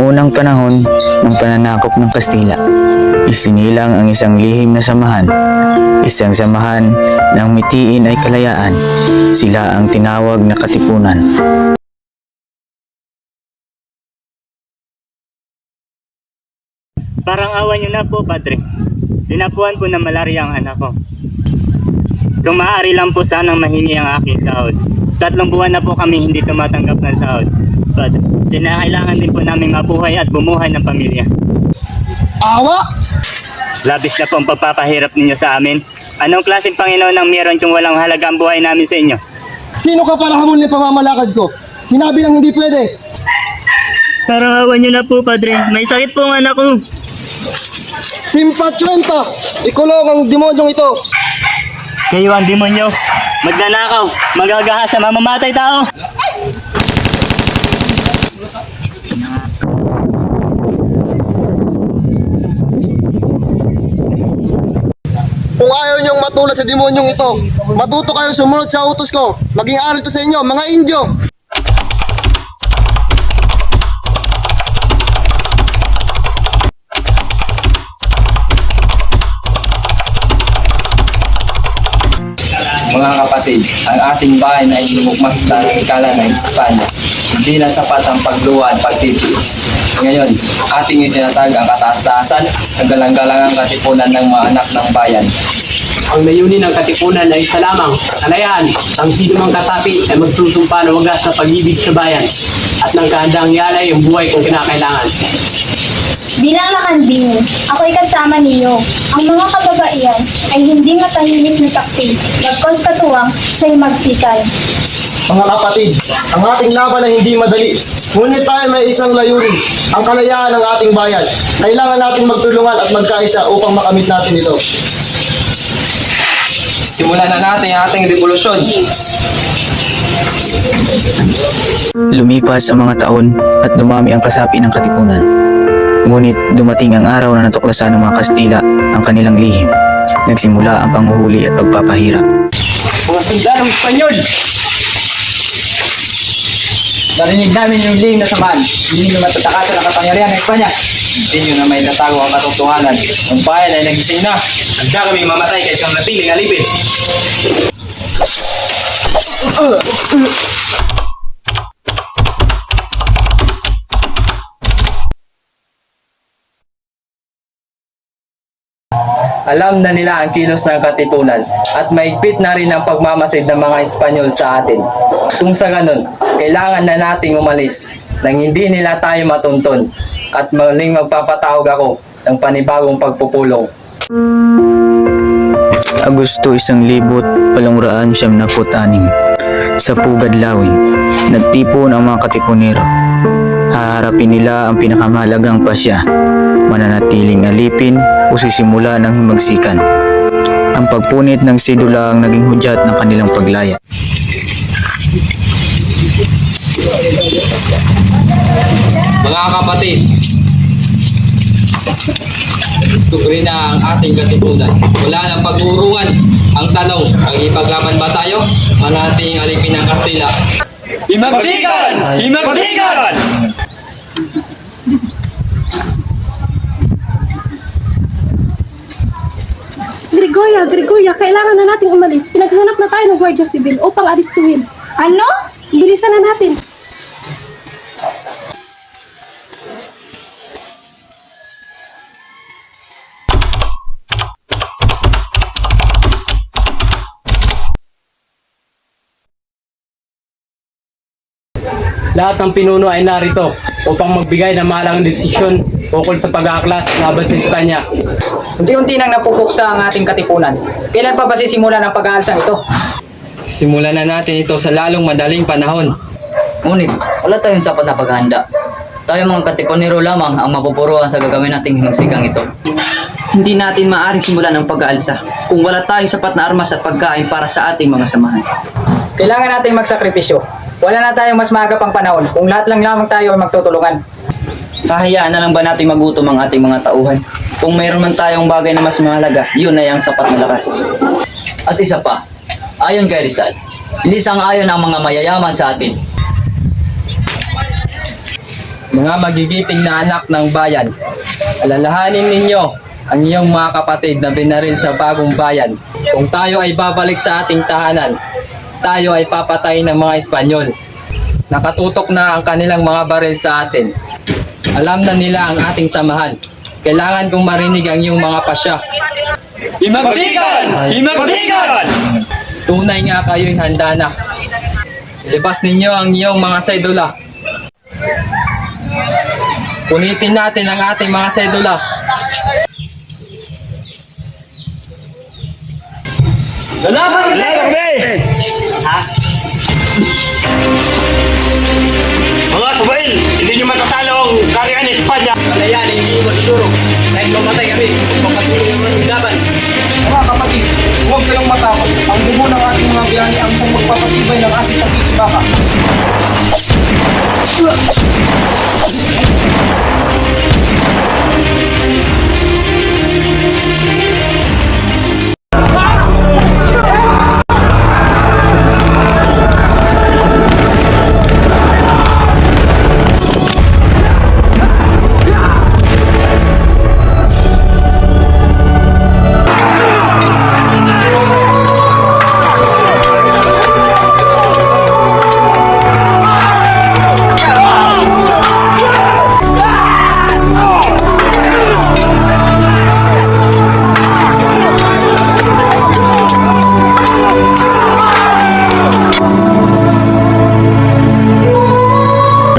Unang panahon ng pananakop ng Kastila, isinilang ang isang lihim na samahan, isang samahan ng mitiin ay kalayaan. Sila ang tinawag na Katipunan. Parang awa niyo na po, Padre. Tinapuan po ng malarya ang anak ko. Kung maaari lang po sanang mahingi ang aking sahod. 3 buwan na po kami hindi tumatanggap ng sahod. Padre, kinakailangan din po namin mabuhay at bumuhay ng pamilya. Awa! Labis na po ang pagpapahirap ninyo sa amin. Anong klaseng Panginoon ang meron kung walang halaga ang buhay namin sa inyo? Sino ka para hamon ng pamamalakad ko? Sinabi lang hindi pwede. Parang awa niyo na po, Padre. May sakit po ang anak ko. Simpatsyenta! Ikulong ang demonyong ito! Kayo ang demonyo. Magnanakaw. Magagahas sa mamamatay tao. Kung ayaw niyong matulad sa demonyong ito, matuto kayo sumunod sa utos ko. Maging aral to sa inyo, mga Indyo! Mga kapatid, ang ating bayan ay lumukmasta ng ikala ng Espanya. Hindi na sapat ang pagluwa at pagtitiis. Ngayon, ating itinatag ang kataas-taasan, ang galang-galangang katipunan ng mga anak ng bayan. Ang layunin ng katipunan ay isa lamang, kalayaan. Ang sino mang kasapi ay magsusumpa na wagas sa pag-ibig sa bayan at ng kahandang yalay ang buhay kung kinakailangan. Bilang makanding, ako'y kasama ninyo. Ang mga kababaihan ay hindi matahimik na saksi, bagkos katuwang siya'y magsikal. Mga kapatid, ang ating laban ay hindi madali. Ngunit tayo may isang layunin, ang kalayaan ng ating bayan. Kailangan natin magtulungan at magkaisa upang makamit natin ito. Simulan na natin ang ating revolusyon. Lumipas ang mga taon at dumami ang kasapi ng Katipunan. Ngunit dumating ang araw na natuklasan ng mga Kastila ang kanilang lihim. Nagsimula ang panghuhuli at pagpapahirap. Mga sundalong Espanyol! Narinig namin yung lihim na samahan. Hindi nyo matatakasan ang kapangyarihan ng Espanya. Hindi nyo na may tatago ang katotohanan. Ang bayan ay nagising na. Handa kaming mamatay kaysa natiling alipin. Alam na nila ang kilos ng Katipunan at mahigpit na rin ang pagmamasid ng mga Espanyol sa atin. Kung sa ganun, kailangan na nating umalis nang hindi nila tayo matuntun at muling magpapatawag ako ng panibagong pagpupulong. Agosto 1876, sa Pugad, Lawin, nagtipon ang mga Katipunero. Haharapin nila ang pinakamahalagang pasya, mananatiling alipin o sisimula ng himagsikan. Ang pagpunit ng sidula ang naging hudyat ng kanilang paglaya. Mga kapatid, diskubrin na ang ating Katipunan. Wala nang pag-uurungan. Ang tanong, magipaglaban ba tayo? Manating alipin ng Kastila. Himagsikan! Himagsikan! Gregoria, kailangan na nating umalis. Pinaghanap na tayo ng Guardia Civil upang aristuhin. Ano? Bilisan na natin. Lahat ng pinuno ay narito upang magbigay ng malang desisyon ukol sa pag-aaklas laban sa Espanya. Unti-unti nang napupuksa ang ating katipunan. Kailan pa ba sisimulan ang pag-aalsang ito? Simulan na natin ito sa lalong madaling panahon. Ngunit wala tayong sapat na paghahanda. Tayo mga katipunero lamang ang mapupuruan sa gagawin nating himagsigang ito. Hindi natin maaaring simulan ang pag-aalsa kung wala tayong sapat na armas at pagkain para sa ating mga samahan. Kailangan nating magsakripisyo. Wala na tayong mas maaga pang panahon kung lahat lang lamang tayo ay magtutulungan. Kahayaan na lang ba natin magutom ang ating mga tauhan? Kung mayroon man tayong bagay na mas mahalaga, yun ay ang sapat na lakas. At isa pa, ayon kay Rizal, hindi sang-ayon ang mga mayayaman sa atin. Mga magigiting na anak ng bayan, alalahanin ninyo ang iyong mga kapatid na binaril sa bagong bayan. Kung tayo ay babalik sa ating tahanan, tayo ay papatay ng mga Espanyol. Nakatutok na ang kanilang mga baril sa atin. Alam na nila ang ating samahan. Kailangan kong marinig ang iyong mga pasya. Himagsikan! Himagsikan! Tunay nga kayo'y handa na. Ilabas ninyo ang iyong mga sedula. Punitin natin ang ating mga sedula. Lalaban kami! Mga subail, hindi nyo matatalo ang karyan ng Espanya. Kalayaan, hindi mo ituro. Kahit mamatay kami, papatuloy ang laban. Mga kapatid, huwag kayong matakot. Ang dugo ng ating mga biyani ang magpapatibay ng ating pagkikibaka.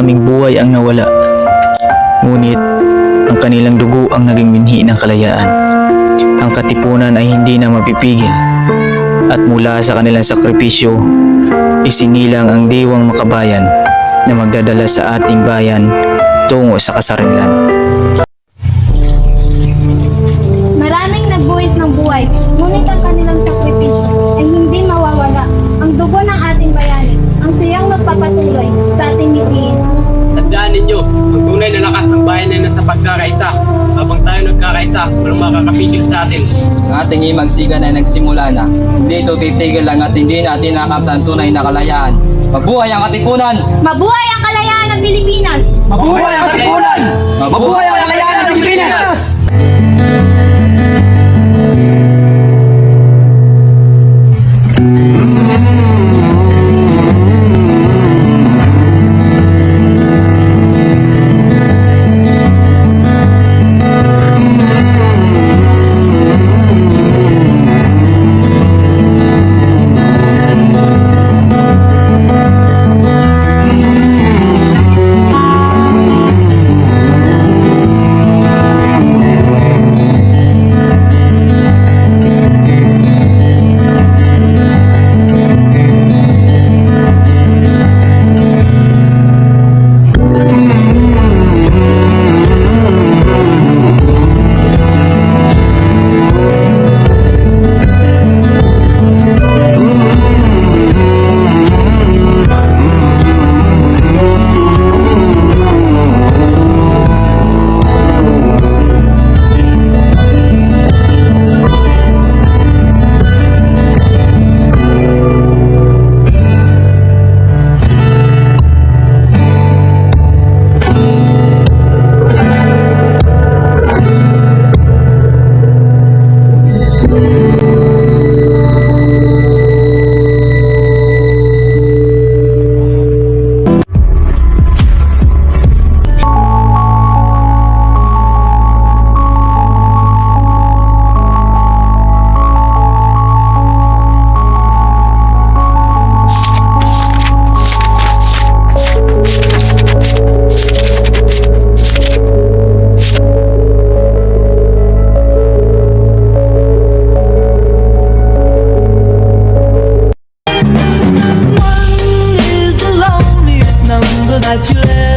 Maraming buhay ang nawala. Ngunit ang kanilang dugo ang naging binhi ng kalayaan. Ang katipunan ay hindi na mapipigil. At mula sa kanilang sakripisyo, isinilang ang diwang makabayan na magdadala sa ating bayan tungo sa kasarinlan. Maraming nagbuwis ng buhay, ngunit ang kanilang sakripisyo ay hindi mawawala. Ang dugo ng ating bayani, ang siyang magpapatuloy sa ating mithiin. Tandaan ninyo, ang tunay na lakas ng bayan ay nasa pagkakaisa. Habang tayo nagkakaisa, walang makakapigil sa atin. Ang ating himagsigan ay nagsimula na. Hindi ito titigil lang at hindi natin nakamtan tunay na kalayaan. Mabuhay ang katipunan! Mabuhay ang kalayaan ng Pilipinas! Mabuhay ang katipunan! Mabuhay ang kalayaan ng Pilipinas!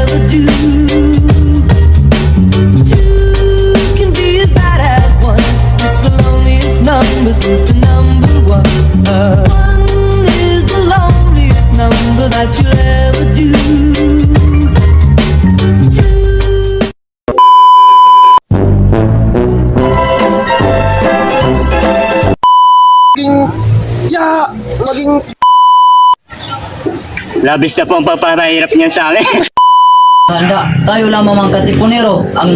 ever do. Two can be as bad as one. It's the loneliest number since the number one. One is the loneliest number that you'll ever do. Maging Labis na po ang papahirap niyan sa akin. Handa, tayo lamang mga katipunero ang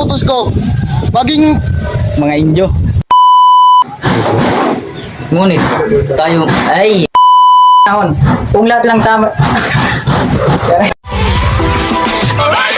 utos ko. Maging Mga Indio. ngunit tayo ay Kung lahat lang tama. Alright.